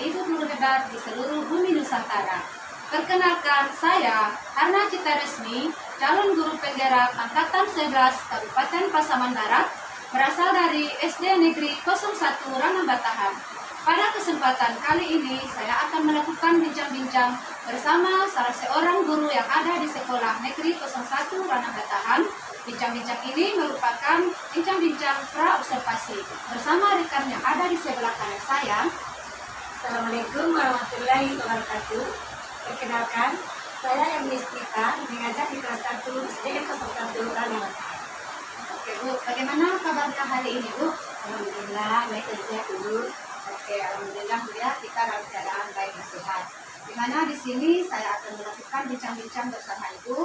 Ibu guru hebat di seluruh bumi Nusantara. Perkenalkan, saya Harna Cita Resmi, calon guru penggerak Angkatan 11 Kabupaten Pasaman Barat, berasal dari SD Negeri 01 Ranam Batahan. Pada kesempatan kali ini, saya akan melakukan bincang-bincang bersama salah seorang guru yang ada di Sekolah Negeri 01 Ranam Batahan. Bincang-bincang ini merupakan bincang-bincang pra-observasi bersama rekan yang ada di sebelah kanan saya. Assalamualaikum warahmatullahi wabarakatuh. Perkenalkan, saya Emily Smita, mengajar di kelas 1 SD 01 Ranam Batahan. Oke Bu, bagaimana kabarnya hari ini Bu? Alhamdulillah, baik dan sehat dulu. Oke, alhamdulillah Bu ya, kita dalam keadaan baik dan sehat. Di mana di sini saya akan melakukan bincang-bincang bersama Ibu,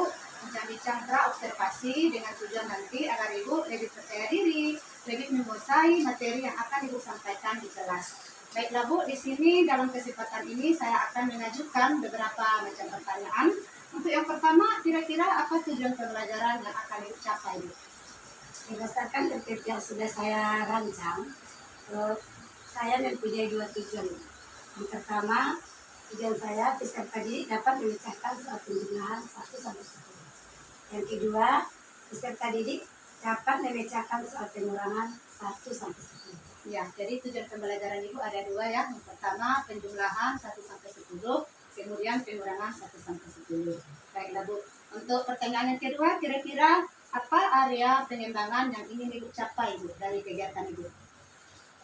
bincang-bincang pra-observasi dengan tujuan nanti agar Ibu lebih percaya diri, lebih menguasai materi yang akan Ibu sampaikan di kelas. Baiklah Bu, di sini dalam kesempatan ini saya akan mengajukan beberapa macam pertanyaan. Untuk yang pertama, kira-kira apa tujuan pembelajaran yang akan Ibu capai Bu? Berdasarkan tertib yang sudah saya rancang, saya mempunyai dua tujuan. Yang pertama, tujuan saya peserta didik dapat memecahkan soal penjumlahan 1 sampai 10. Yang kedua, peserta didik dapat memecahkan soal pengurangan 1 sampai 10. Ya, jadi tujuan pembelajaran Ibu ada dua ya. Yang pertama, penjumlahan 1 sampai 10, kemudian pengurangan 1 sampai 10. Baiklah Bu. Untuk pertanyaan yang kedua, kira-kira apa area pengembangan yang ingin Ibu capai Bu dari kegiatan Ibu?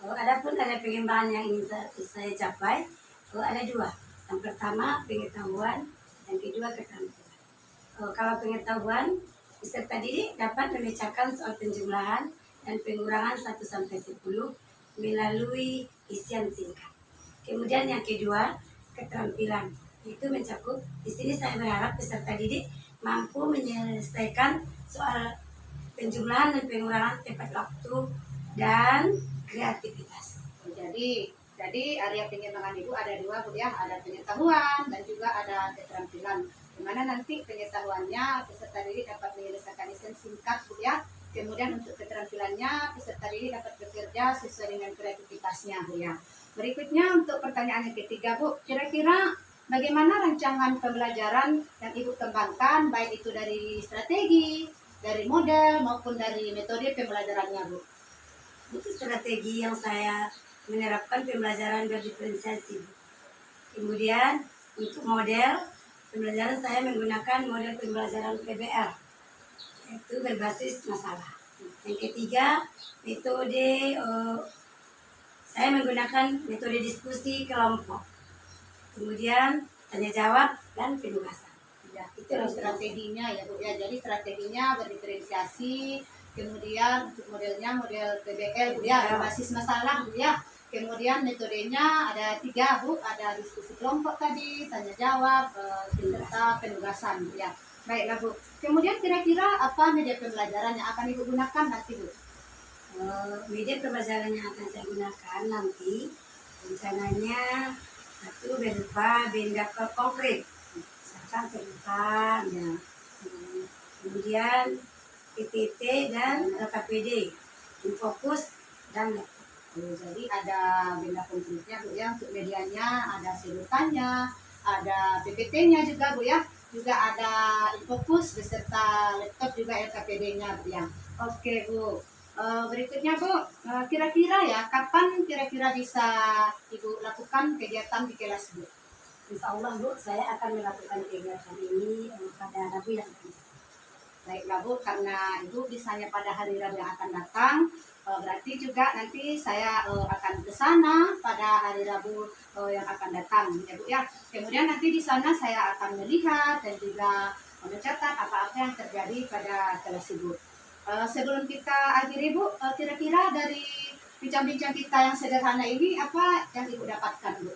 Adapun ada pengembangan yang ingin saya capai, ada dua. Yang pertama pengetahuan, yang kedua keterampilan. Kalau pengetahuan, peserta didik dapat memecahkan soal penjumlahan dan pengurangan 1 sampai 10 melalui isian singkat. Kemudian yang kedua, keterampilan. Itu mencakup, di sini saya berharap peserta didik mampu menyelesaikan soal penjumlahan dan pengurangan tepat waktu dan kreativitas. Jadi area pengembangan Ibu ada dua Bu ya, ada pengetahuan dan juga ada keterampilan. Di mana nanti pengetahuannya peserta didik dapat menyelesaikan isian singkat Bu ya. Kemudian untuk keterampilannya peserta didik dapat bekerja sesuai dengan kreativitasnya Bu ya. Berikutnya untuk pertanyaan yang ketiga Bu, kira-kira bagaimana rancangan pembelajaran yang Ibu kembangkan, baik itu dari strategi, dari model maupun dari metode pembelajarannya Bu? Itu strategi yang saya menerapkan pembelajaran berdiferensiasi. Kemudian untuk model pembelajaran saya menggunakan model pembelajaran PBL, yaitu berbasis masalah. Yang ketiga, metode saya menggunakan metode diskusi kelompok. Kemudian tanya jawab dan penugasan. Ya, itu strateginya ya Bu ya. Jadi strateginya berdiferensiasi, kemudian untuk modelnya model PBL Bu ya, berbasis masalah Bu ya. Kemudian metodenya ada 3 Bu, ada diskusi kelompok tadi, tanya jawab, serta penugasan Bu ya. Baiklah Bu. Kemudian kira-kira apa media pembelajaran yang akan Ibu gunakan nanti Bu? Media pembelajaran yang akan saya gunakan nanti rencananya satu berupa benda konkret, misalkan serutan, ya. Kemudian PPT dan KPD, fokus dan laptop. Jadi ada benda konkretnya Bu ya, untuk medianya ada serutannya, ada PPT-nya juga Bu ya, juga ada Infocus beserta laptop juga LKPD-nya Bu ya. Oke Bu. Berikutnya Bu, kira-kira ya kapan kira-kira bisa Ibu lakukan kegiatan di kelas Bu? Insya Allah Bu, saya akan melakukan kegiatan ini pada Rabu yang akan datang. Baiklah Bu, karena Ibu bisanya pada hari Rabu yang akan datang, berarti juga nanti saya akan ke sana pada hari Rabu yang akan datang ya Bu ya. Kemudian nanti di sana saya akan melihat dan juga mencatat apa-apa yang terjadi pada kelas Ibu. Sebelum kita akhiri Bu, kira-kira dari bincang-bincang kita yang sederhana ini apa yang Ibu dapatkan Bu?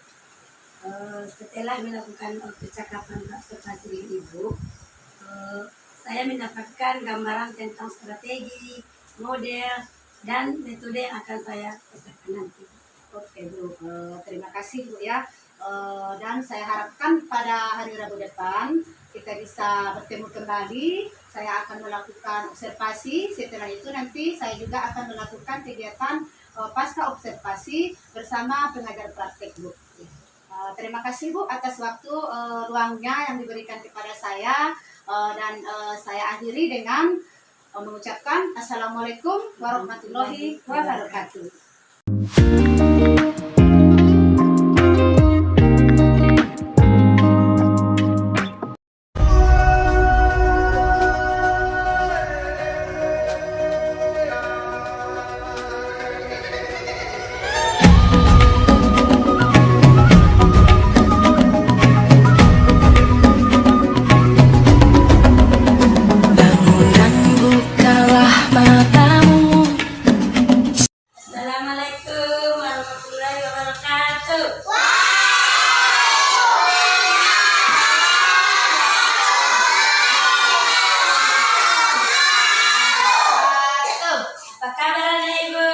Setelah melakukan percakapan observasi dengan Ibu, saya mendapatkan gambaran tentang strategi, model, dan metode yang akan saya usahakan nanti. Oke Bu, terima kasih Bu ya. Dan saya harapkan pada hari Rabu depan kita bisa bertemu kembali. Saya akan melakukan observasi. Setelah itu nanti saya juga akan melakukan kegiatan pasca observasi bersama pengajar praktek Bu. Terima kasih Bu atas waktu luangnya yang diberikan kepada saya, dan saya akhiri dengan mengucapkan Assalamualaikum warahmatullahi wabarakatuh. Bangun bukalah matamu. Assalamualaikum warahmatullahi wabarakatuh. Apa kabarnya Ibu?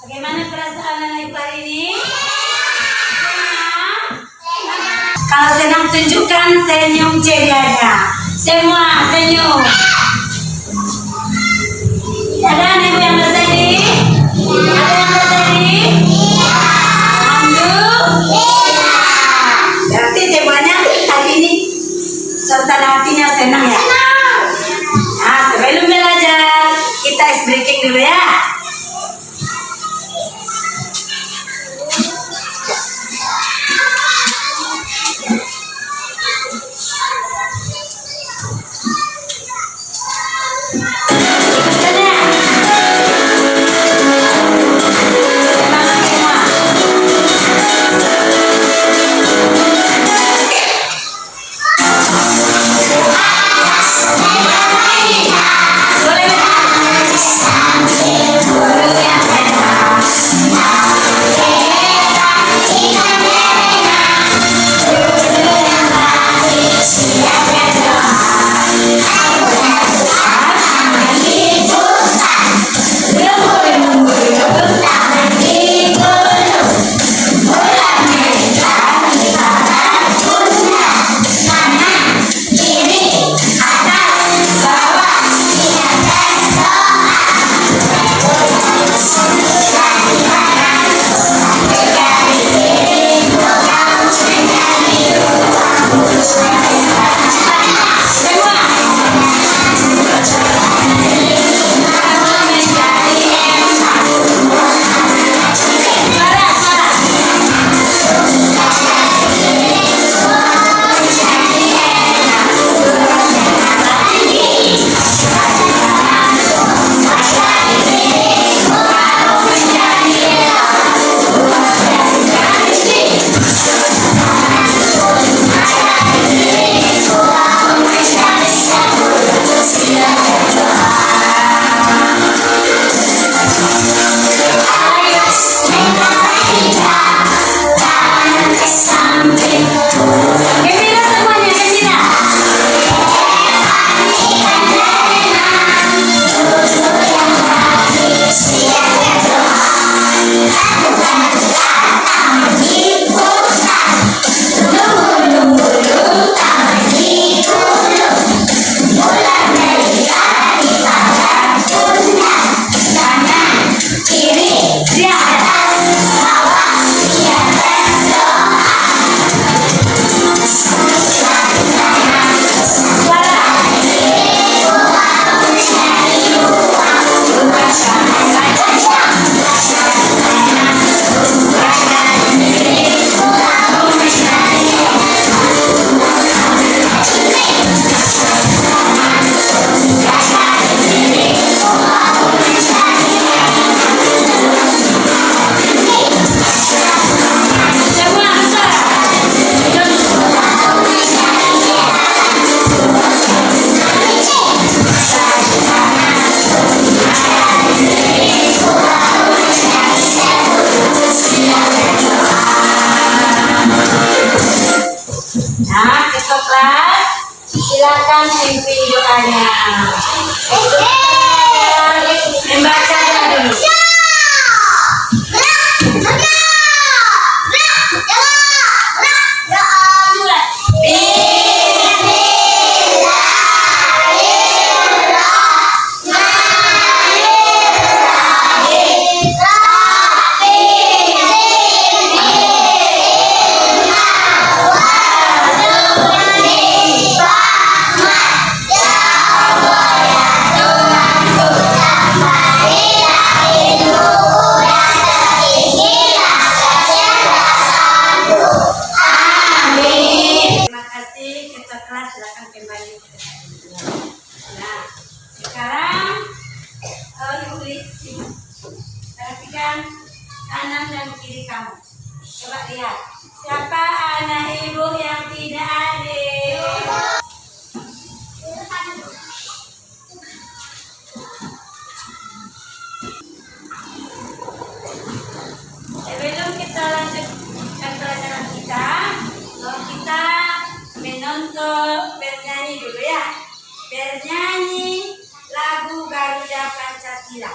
Bagaimana perasaan anak Ibu hari ini? Senang? Kalau senang tunjukkan senyum cerianya. Semua senyum. Ada Ibu yang bersedih? Ada yang bersedih? Alhamdulillah. Berarti semuanya hari ini suasana hatinya senang ya? Nah, sebelum belajar kita ice breaking dulu ya. silakan mimpi doanya. Membaca dulu. Coba lihat. Siapa anak ibu yang tidak adil? Sebelum kita lanjutkan pelajaran kita menonton bernyanyi dulu ya. Bernyanyi lagu Garuda Pancasila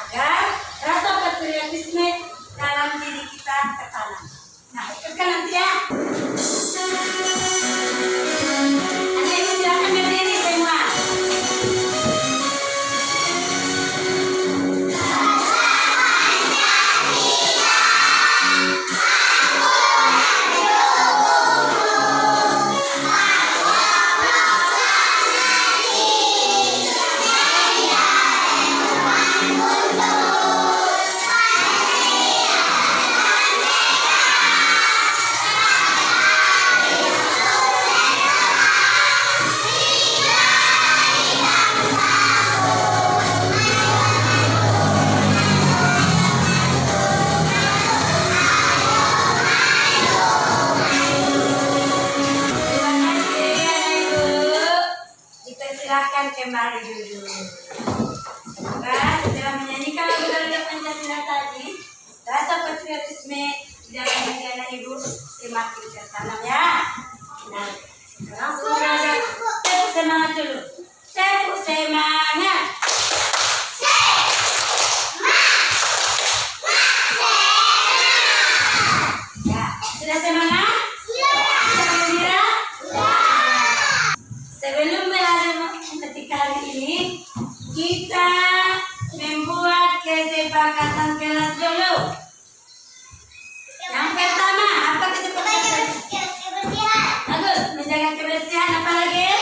agar rasa patriotisme dalam diri kita tertanam. Nah, ikutkan nanti ya. Anak ibu silakan berdiri semua. Silakan kembali dulu. Nah, setelah menyanyikan lagu Garuda Pancasila tadi, rasa patriotisme di dalam diri anak ibu semakin tertanam ya. Nah, sekarang sudah belajar tepuk semangat dulu. Tepuk semangat. Ya, sudah semangat? Sudah gembira? Sebelum belajar ketika hari ini, kita membuat kesepakatan kelas dulu. Yang pertama, apa kesepakatan? Bagus, menjaga kebersihan, apa lagi?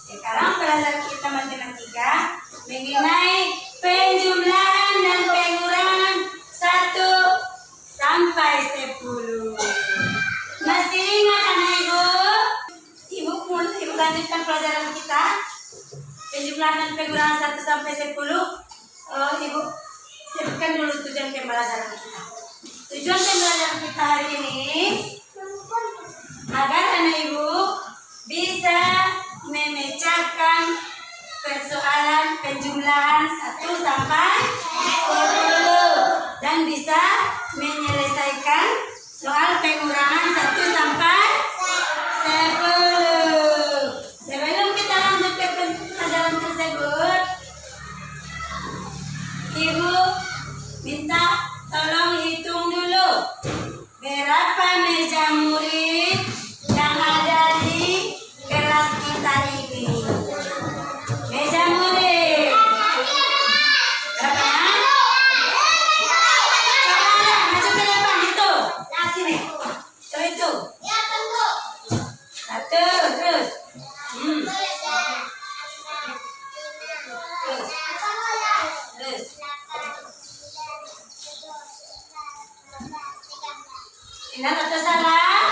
Sekarang pelajaran kita matematika mengenai penjumlahan dan pengurangan 1 sampai 10. Masih ingat anak ibu? Ibu lanjutkan pelajaran kita. Penjumlahan dan pengurangan 1 sampai 10. Ibu sebutkan dulu tujuan pembelajaran kita. Tujuan pembelajaran kita hari ini agar anak ibu bisa memecahkan persoalan penjumlahan 1 sampai 10 dan bisa menyelesaikan soal pengurangan 1 sampai 10. Sebelum kita lanjut ke pelajaran tersebut, ibu minta tolong hitung dulu berapa meja murid yang ada di kelas kita ini. Meja murid berapa ya? Coba maju ke depan itu. Nah, sini. Tuh itu. 1 terus. Terus. Ingat atau salah?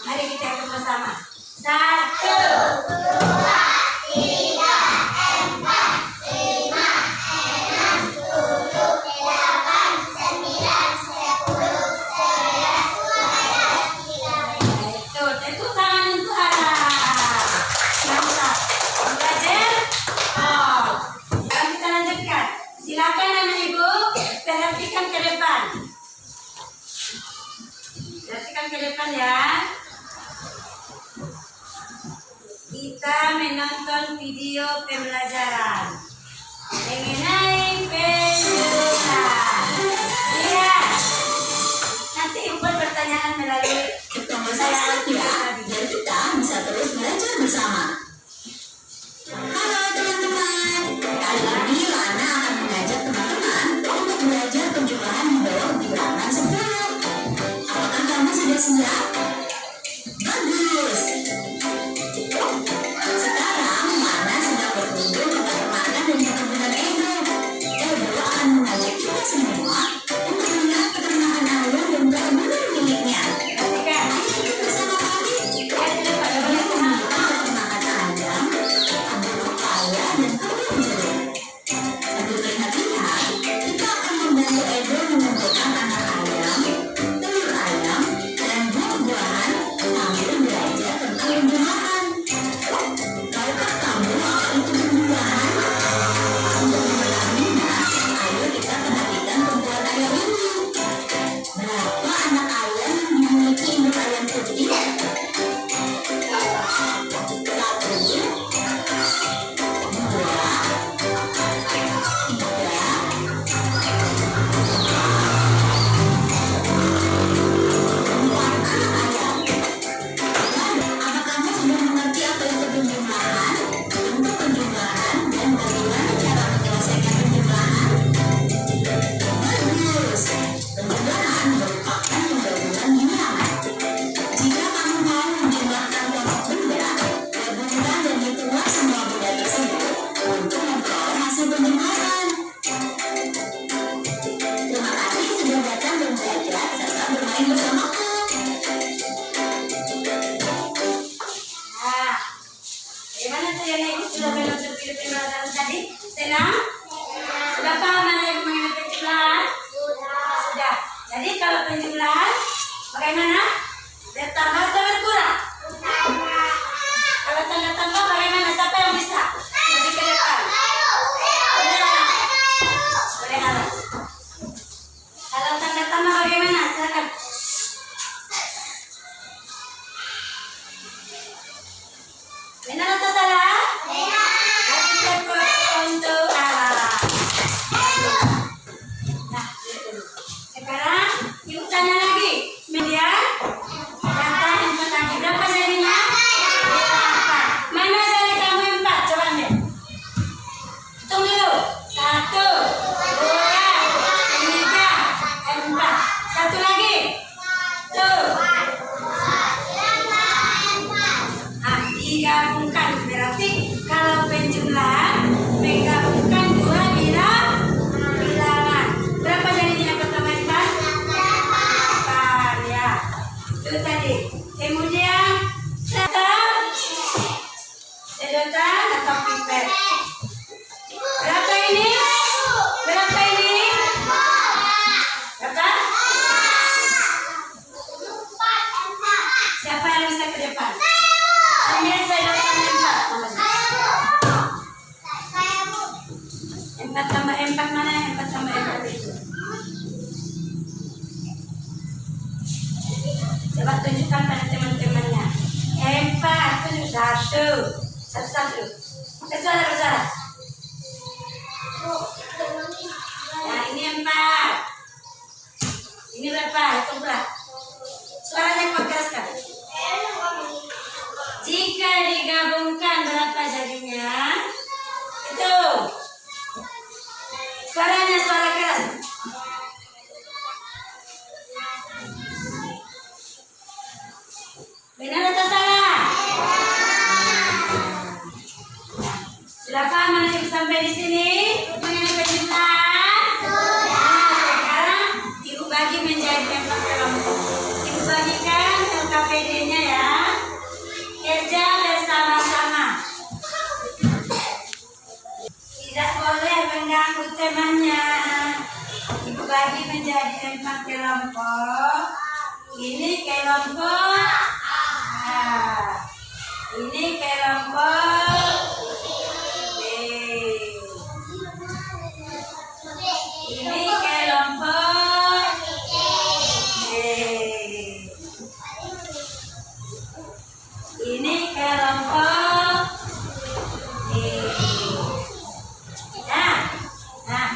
Mari kita hitung bersama. 1, 2, 3, 4, 5, 6, 7, 8, 9, 10, 11, 12, 13. Itu, tepuk tangan untuk Ara. Mantap. Belajar? Oh. Sekarang kita lanjutkan. Silakan anak ibu perhatikan ke depan. Perhatikan ke depan ya. Kita menonton video pembelajaran mengenai penjumlahan. Lihat. Nanti ibu buat pertanyaan melalui pertanyaan tadi. Dan kita bisa terus belajar bersama. Halo teman-teman, kali ini Lana akan mengajak teman-teman untuk belajar penjumlahan belum di halaman 10. Apakah kamu sudah siap? Bagus. Sekarang Mana sedang berkunjung ke permainan dan perkebunan Edo. Edo akan mengajak kita semua untuk melihat peternakan ayam dan perkebunan miliknya. Perhatikan. Ayo kita bersama kami. Lihat ke depan. tuh yang ibu sudah menutup pembelajaran tadi? Senang? Sudah paham mana yang mengenai penjumlahan? Sudah. Jadi kalau penjumlahan bagaimana? Bertambah atau berkurang? Kalau tanda tambah bagaimana? Siapa yang bisa? Lebih ke depan. Boleh alas. Kalau tanda tambah bagaimana? Silakan. Benar atau salah? Kasih tepuk untuk alas. Nah, sekarang ibu tanya lagi. Media, data input lagi berapa jadinya? 4. Mana jari kamu 4? Coba ambil. Hitung dulu. 1, 2, 3, 4. Satu lagi. Tuh. Digabungkan berarti kalau penjumlahan menggabungkan dua bilangan. Berapa jadinya yang pertama 4 ya. Itu tadi. Kemudian sedotan atau pipet. Berapa ini? Berapa ini? Berapa? Siapa yang bisa ke depan? Ambil sedotan 4. 4 tambah 4 mana? 4 tambah 4 itu. Coba tunjukkan pada teman-temannya. 4 tunjuk 1. Bersuara. Nah ini 4. Ini berapa? Hitung pula. Suaranya kau keraskan. Jika digabungkan berapa jadinya? Itu. Suaranya suara keras. Benar atau salah? Sudah paham mana ibu sampai di sini? Mengenai penjumlahan? Nah, sekarang ibu bagi menjadi 4 kelompok. Ibu bagikan LKPD-nya ya. Kerja bersama-sama. Tidak boleh mengganggu temannya. Ibu bagi menjadi 4 kelompok. Ini kelompok A. Ini kelompok B. Ini kelompok C. Ini kelompok E. Nah,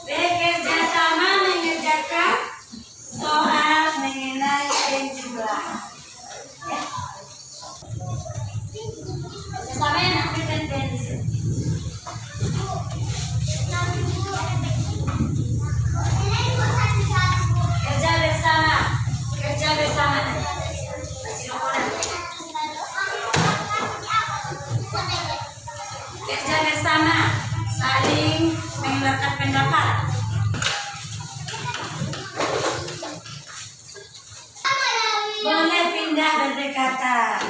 bekerja sama mengerjakan soal mengenai penjumlahan. Ya. Sama yang nanti tendensi. Kerja bersama. Kasih nomor. Kerja bersama, saling mengeluarkan pendapat. Boleh pindah berdekatan.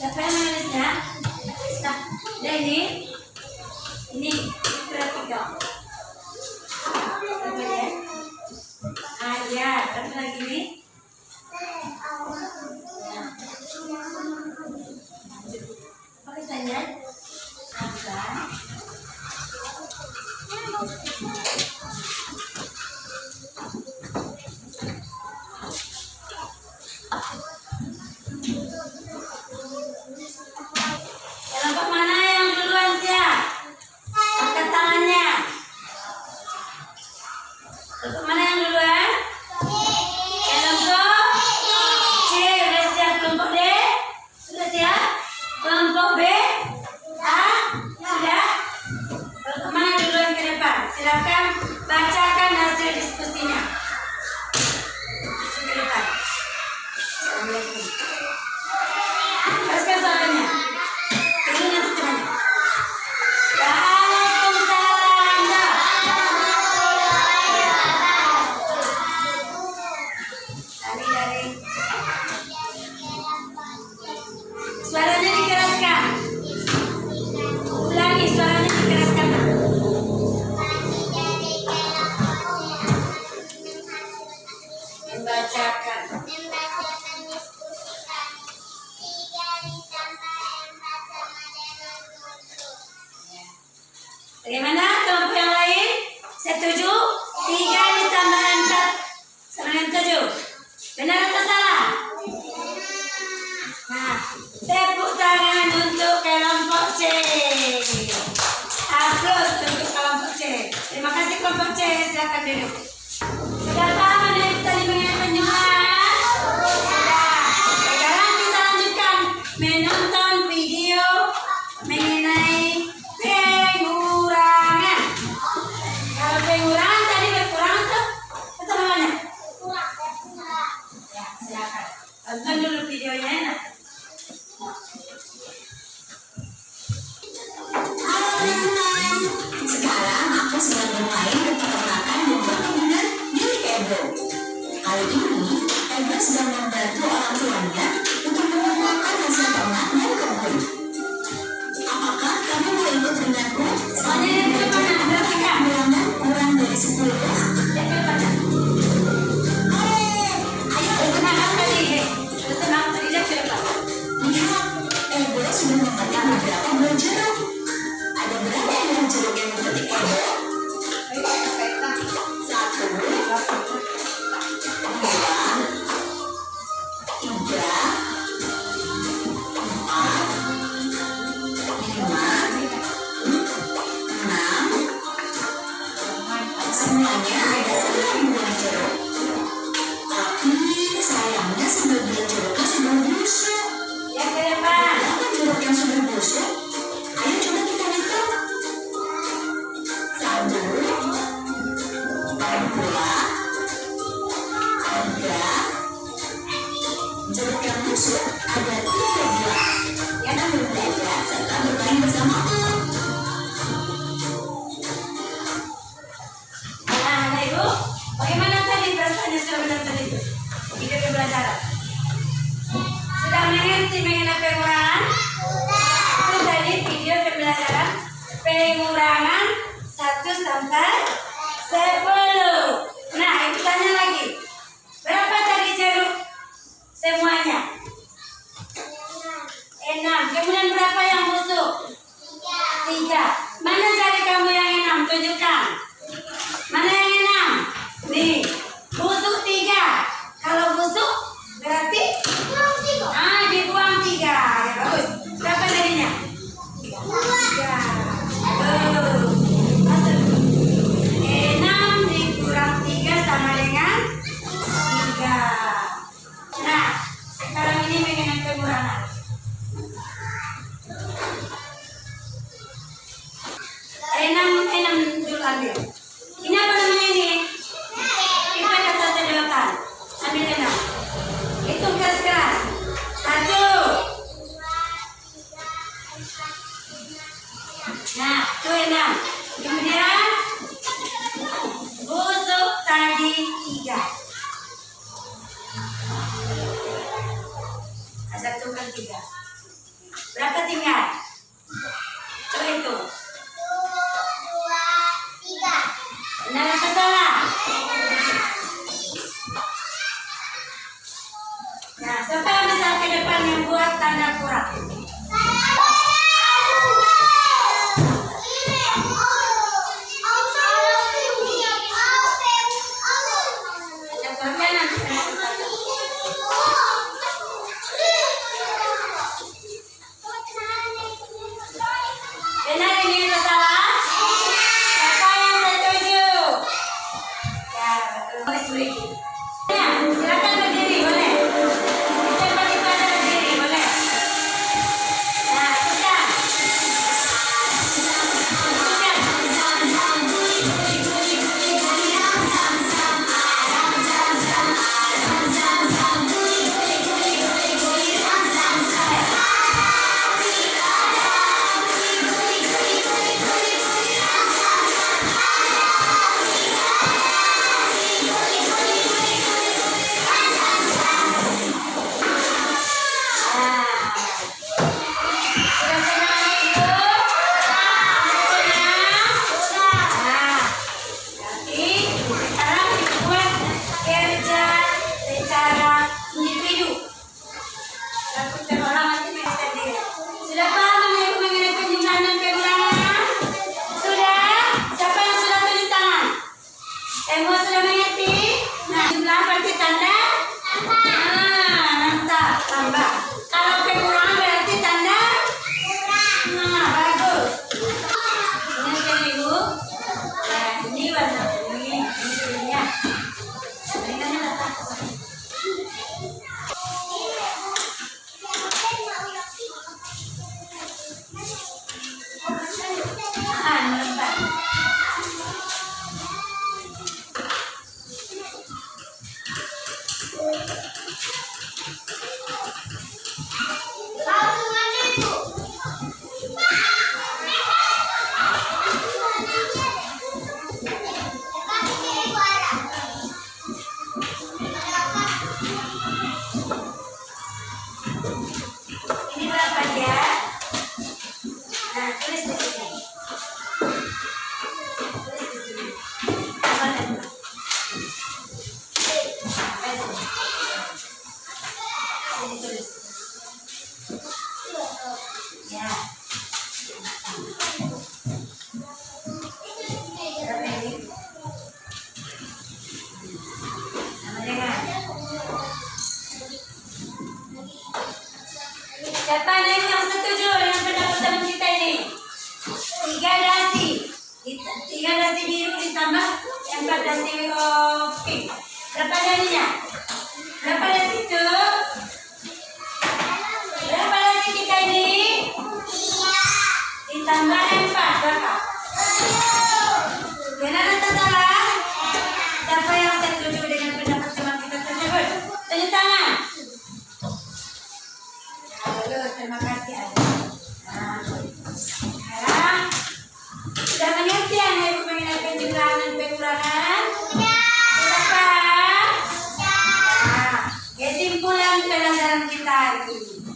Siapa yang menulisnya? Ini perhatikan. Coba ya. Ya, terus lagi nih. Apa tanya? Apa? silakan duduk. Sudah paham ada yang tadi mengenai penjumlahan? Sudah. Sekarang kita lanjutkan menonton video mengenai pengurangan. Kalau pengurangan tadi berkurang tuh apa namanya? Ya, silakan. Tonton dulu videonya. Nah. Halo teman-teman, sekarang aku sedang bermain memperkenalkan lomba kuliner milik Ebro. Kali ini, Ebro sedang membantu orang tuanya untuk mengumpulkan hasil ternak dan kebun. Apakah kamu mau ikut denganku? Soalnya yang itu mana? Berapa? Bilangan kurang dari 10 ya? Ya, berapa? Ayo, senang tadi. Senang tadi dah berapa? Lihat, Ebro sudah memetik beberapa buah jeruk. Ada berapa buah jeruk yang dipetik Ebro? 1, 2, 3, 4, 5, 6. Semuanya ada 9 buah jeruk. Tapi sayangnya sebagian jeruknya sudah busuk. Yang ke depan. Berapa jeruk yang sudah busuk? Ayo coba kita hitung. 1, 2, 3. Jeruk yang busuk ada 3 buah. Yang akan belajar serta bermain bersama Om. Nah, Anak Ibu, bagaimana tadi perasaannya sudah menonton itu? Video pembelajaran. Sudah mengerti mengenai pengurangan? Itu tadi video pembelajaran pengurangan 1 sampai 10. Nah, itu tanya lagi. Berapa tadi jeruk? Semuanya? 6. Kemudian berapa yang busuk? 3. Mana jari kamu yang 6? Tunjukkan. Mana yang 6? Nih, busuk 3. Kalau busuk berarti dibuang 3. Ya, bagus. Berapa jadinya? 3. Masuk. 6 dikurang 3 sama dengan 3. Nah, sekarang ini mengenai pengurangan. 6 dulu ambil. Ini apa namanya ini? Lipat atas dan belakang. Ambil 6. Hitung keras-keras. 1. Nah, itu 6. Kemudian busuk tadi 3. Satu kali 3. Berapa tinggal? Coba hitung. Benar apa salah? Nah, siapa yang bisa ke depan yang buat tanda kurang? Yang kurangnya nanti saya sampaikan. Benar ini atau salah? Siapa yang setuju? Ya, betul. Boleh sedikit. Ya, silakan berdiri, boleh. Di tempat itu ada berdiri, boleh. Nah, sudah. tulis. Ya. Berapa ini? Sama dengan. Siapa yang setuju dengan pendapat teman kita ini? 3 dasi. 3 dasi biru ditambah 4 dasi pink. Berapa dasinya? Berapa dasi itu? Berapa dasi kita ini? Ditambah 4. Berapa? Benar atau salah? Siapa yang setuju dengan pendapat teman kita tersebut? Tunjuk tangan. Bagus, terima kasih. Nah, sekarang sudah mengerti ya Ibu mengenai penjumlahan dan pengurangan? Sudah Pak? Nah, kesimpulan pelajaran kita hari ini.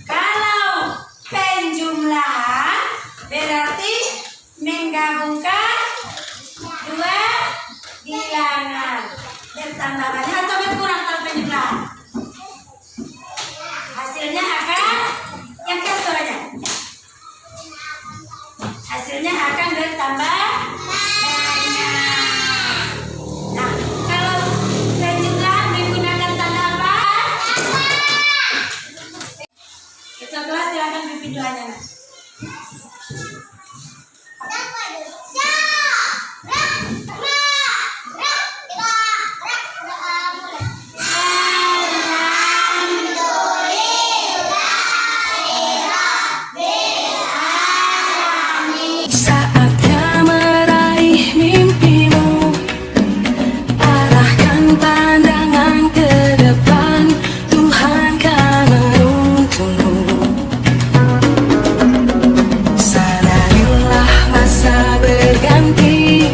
Kalau penjumlahan berarti menggabungkan 2 bilangan. Bertambah banyak atau berkurang kalau penjumlahan? Hasilnya akan yang kesorannya. Hasilnya akan bertambah banyak. Nah, kalau penjumlahan menggunakan tanda apa? Ketua kelas silakan pimpin doanya. Nah. Saatnya meraih mimpimu, arahkan pandangan ke depan, Tuhan kan menuntunmu. Sadarilah masa berganti,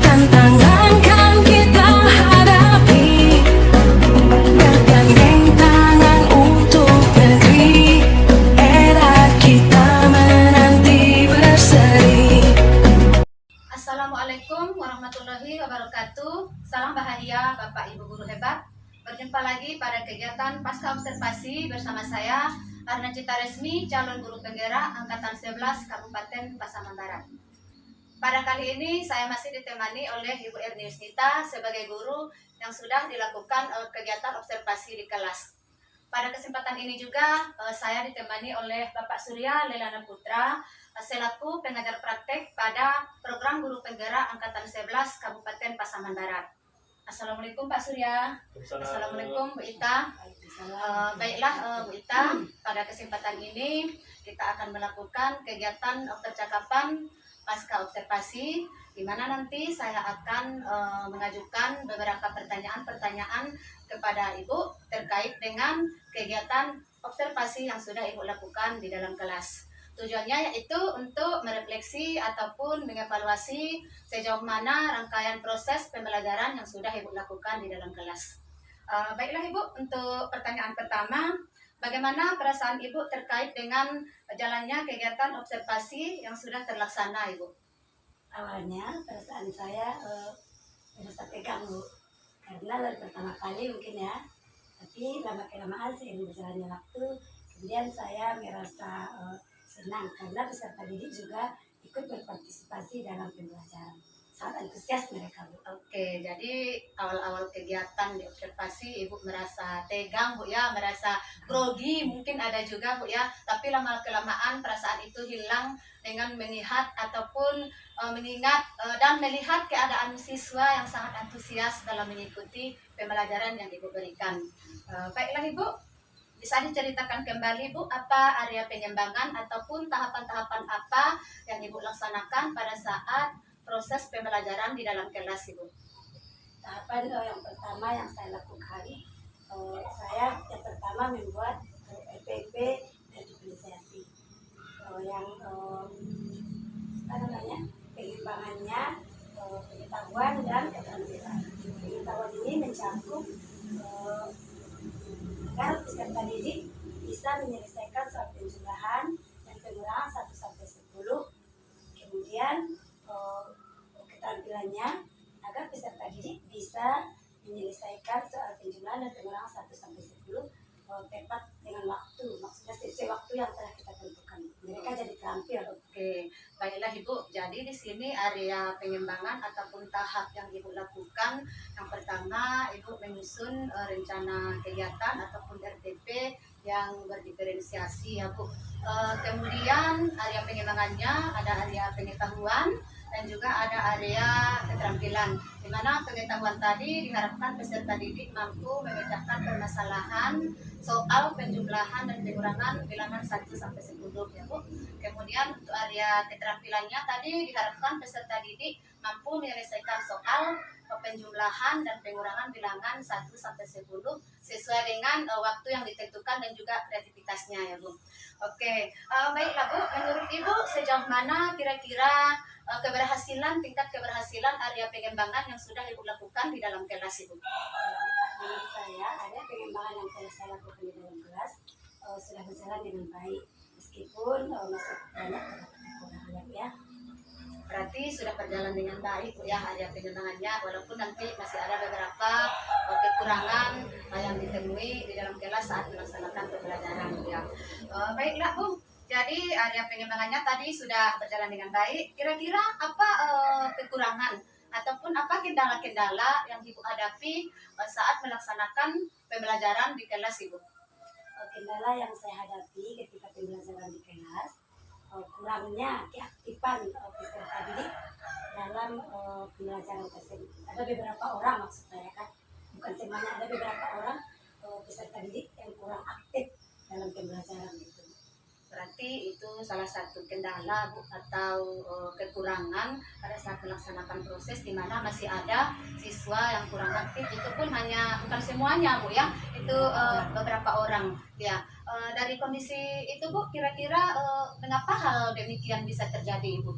tantangan kan kita hadapi, bergandeng tangan untuk negeri, era kita menanti berseri. Assalamualaikum warahmatullahi wabarakatuh. Salam bahagia Bapak Ibu guru hebat. Berjumpa lagi pada kegiatan Pasca Observasi bersama saya Arna Cita Resmi, calon guru penggerak angkatan 11 Kabupaten Pasaman Barat. Pada kali ini saya masih ditemani oleh Ibu Erniusnita sebagai guru yang sudah dilakukan kegiatan observasi di kelas. Pada kesempatan ini juga saya ditemani oleh Bapak Surya Lelana Putra selaku pengajar praktek pada program guru penggerak angkatan 11 Kabupaten Pasaman Barat. Assalamualaikum Pak Surya. Assalamualaikum Bu Ita. Baiklah Bu Ita, pada kesempatan ini kita akan melakukan kegiatan percakapan pasca observasi, di mana nanti saya akan mengajukan beberapa pertanyaan-pertanyaan kepada Ibu terkait dengan kegiatan observasi yang sudah Ibu lakukan di dalam kelas. Tujuannya yaitu untuk merefleksi ataupun mengevaluasi sejauh mana rangkaian proses pembelajaran yang sudah Ibu lakukan di dalam kelas. Baiklah Ibu, untuk pertanyaan pertama, bagaimana perasaan Ibu terkait dengan jalannya kegiatan observasi yang sudah terlaksana Ibu? Awalnya perasaan saya merasa tegang Bu, karena baru pertama kali mungkin ya, tapi lama-kelamaan seiring berjalannya waktu, kemudian saya merasa senang karena peserta didik juga ikut berpartisipasi dalam pembelajaran. Sangat antusias mereka Bu. Oke, jadi awal-awal kegiatan di observasi Ibu merasa tegang Bu ya, merasa grogi mungkin ada juga Bu ya, tapi lama-kelamaan perasaan itu hilang dengan melihat ataupun mengingat dan melihat keadaan siswa yang sangat antusias dalam mengikuti pembelajaran yang Ibu berikan. Baiklah Ibu, bisa diceritakan kembali Bu, apa area pengembangan ataupun tahapan-tahapan apa yang Ibu laksanakan pada saat proses pembelajaran di dalam kelas Ibu? Tahapan yang pertama yang saya lakukan, saya yang pertama membuat RPP dan diferensiasi. Yang apa namanya, pengembangannya pengetahuan dan keterampilan. Pengetahuan ini mencakup agar peserta didik bisa menyelesaikan soal penjumlahan dan pengurangan 1 sampai 10. Kemudian keterampilannya agar peserta didik bisa menyelesaikan soal penjumlahan dan pengurangan 1 sampai 10 tepat dengan waktu, maksudnya sesuai waktu yang telah kita tentukan. Mereka jadi terampil. Oke, baiklah Ibu. Jadi di sini area pengembangan ataupun tahap yang Ibu lakukan, yang pertama Ibu menyusun rencana kegiatan ataupun RTP yang berdiferensiasi ya Bu. Kemudian area pengembangannya ada area pengetahuan dan juga ada area keterampilan, di mana pengetahuan tadi diharapkan peserta didik mampu memecahkan permasalahan soal penjumlahan dan pengurangan bilangan 1 sampai 10 ya Bu. Kemudian untuk area keterampilannya tadi diharapkan peserta didik mampu menyelesaikan soal penjumlahan dan pengurangan bilangan 1 sampai 10 sesuai dengan waktu yang ditentukan dan juga kreativitasnya ya Bu. Oke, baiklah Bu, menurut Ibu sejauh mana kira-kira tingkat keberhasilan area pengembangan yang sudah Ibu lakukan di dalam kelas Ibu? Menurut saya ada pengembangan yang telah saya lakukan di dalam kelas sudah berjalan dengan baik, meskipun masih banyak kekurangan ya. Berarti sudah berjalan dengan baik Bu ya area pengembangannya, walaupun nanti masih ada beberapa kekurangan yang ditemui di dalam kelas saat melaksanakan pembelajaran Bu ya. Baiklah Bu, jadi area pengembangannya tadi sudah berjalan dengan baik. Kira-kira apa kekurangan ataupun apa kendala-kendala yang Ibu hadapi saat melaksanakan pembelajaran di kelas Ibu? Kendala yang saya hadapi ketika pembelajaran di kelas, kurangnya keaktifan peserta didik dalam pembelajaran tersebut. Ada beberapa orang, maksud saya kan, bukan semuanya, ada beberapa orang peserta didik yang kurang aktif dalam pembelajaran itu. Berarti itu salah satu kendala Bu atau kekurangan pada saat melaksanakan proses, di mana masih ada siswa yang kurang aktif. Itu pun bukan semuanya Bu ya, itu beberapa orang ya. Dari kondisi itu Bu, kira-kira mengapa hal demikian bisa terjadi Ibu?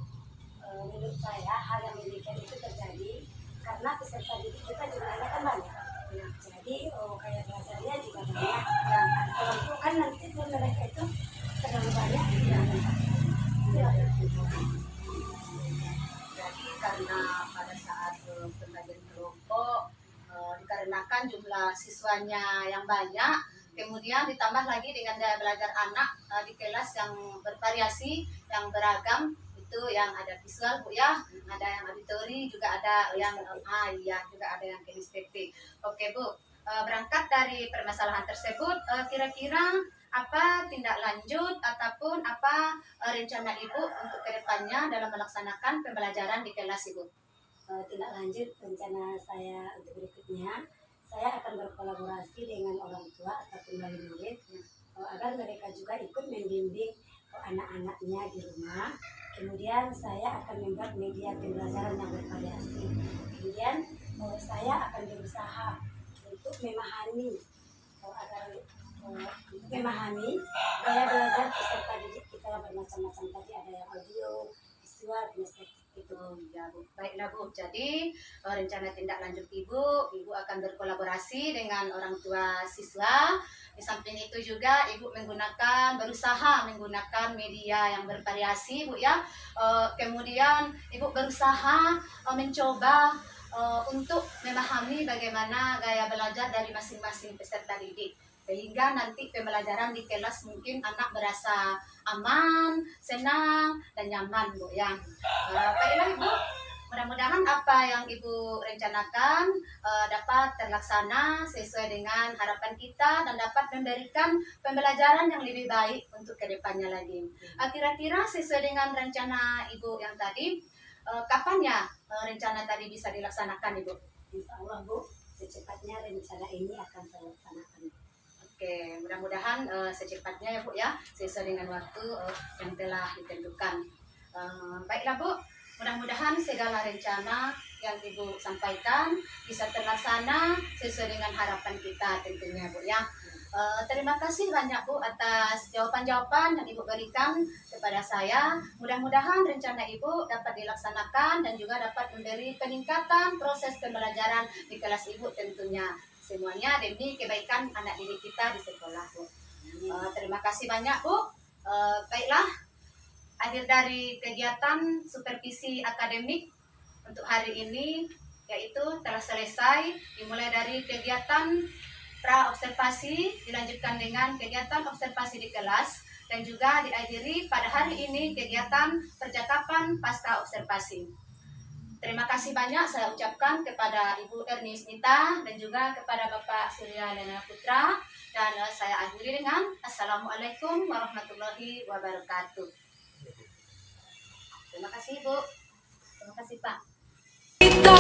Menurut saya hal yang demikian itu terjadi karena peserta didik kita jumlahnya kan banyak. Jadi kayak belajarnya juga banyak. Kalau itu kan nanti mereka itu terlalu banyak. Jadi karena pada saat pembelajaran kelompok dikarenakan jumlah siswanya yang banyak, kemudian ditambah lagi dengan daya belajar anak di kelas yang bervariasi, yang beragam, itu yang ada visual Bu ya, ada yang auditori, juga ada yang juga ada yang kinestetik. Oke Bu, berangkat dari permasalahan tersebut, kira-kira apa tindak lanjut ataupun apa rencana Ibu untuk kedepannya dalam melaksanakan pembelajaran di kelas Ibu? Tindak lanjut rencana saya untuk berikutnya, saya akan berkolaborasi dengan orang tua ataupun wali murid agar mereka juga ikut membimbing anak-anaknya di rumah. Kemudian saya akan membuat media pembelajaran yang bervariasi. Kemudian saya akan berusaha untuk memahami gaya belajar peserta didik kita yang bermacam-macam. Tadi ada yang audio, visual, kinestetik itu. Ya Bu, baiklah Bu. Jadi rencana tindak lanjut Ibu akan berkolaborasi dengan orang tua siswa. Di samping itu juga Ibu berusaha menggunakan media yang bervariasi Bu ya. Kemudian Ibu berusaha mencoba untuk memahami bagaimana gaya belajar dari masing-masing peserta didik, sehingga nanti pembelajaran di kelas mungkin anak berasa aman, senang, dan nyaman Bu ya. Baiklah Ibu, mudah-mudahan apa yang Ibu rencanakan dapat terlaksana sesuai dengan harapan kita dan dapat memberikan pembelajaran yang lebih baik untuk kedepannya lagi. Kira-kira sesuai dengan rencana Ibu yang tadi, kapan ya rencana tadi bisa dilaksanakan Ibu? Insya Allah Bu, secepatnya rencana ini akan saya laksanakan. Oke, mudah-mudahan secepatnya ya Bu ya, sesuai dengan waktu yang telah ditentukan. Baiklah Bu, mudah-mudahan segala rencana yang Ibu sampaikan bisa terlaksana sesuai dengan harapan kita tentunya Bu ya. Terima kasih banyak Bu atas jawaban-jawaban yang Ibu berikan kepada saya. Mudah-mudahan rencana Ibu dapat dilaksanakan dan juga dapat memberi peningkatan proses pembelajaran di kelas Ibu tentunya. Semuanya demi kebaikan anak didik kita di sekolah Bu. Terima kasih banyak Bu. Baiklah, akhir dari kegiatan supervisi akademik untuk hari ini yaitu telah selesai, dimulai dari kegiatan pra observasi dilanjutkan dengan kegiatan observasi di kelas dan juga dihadiri pada hari ini kegiatan percakapan pasca observasi. Terima kasih banyak saya ucapkan kepada Ibu Ernis Nita dan juga kepada Bapak Surya Lena Putra, dan saya akhiri dengan Assalamualaikum warahmatullahi wabarakatuh. Terima kasih Ibu. Terima kasih Pak. Kita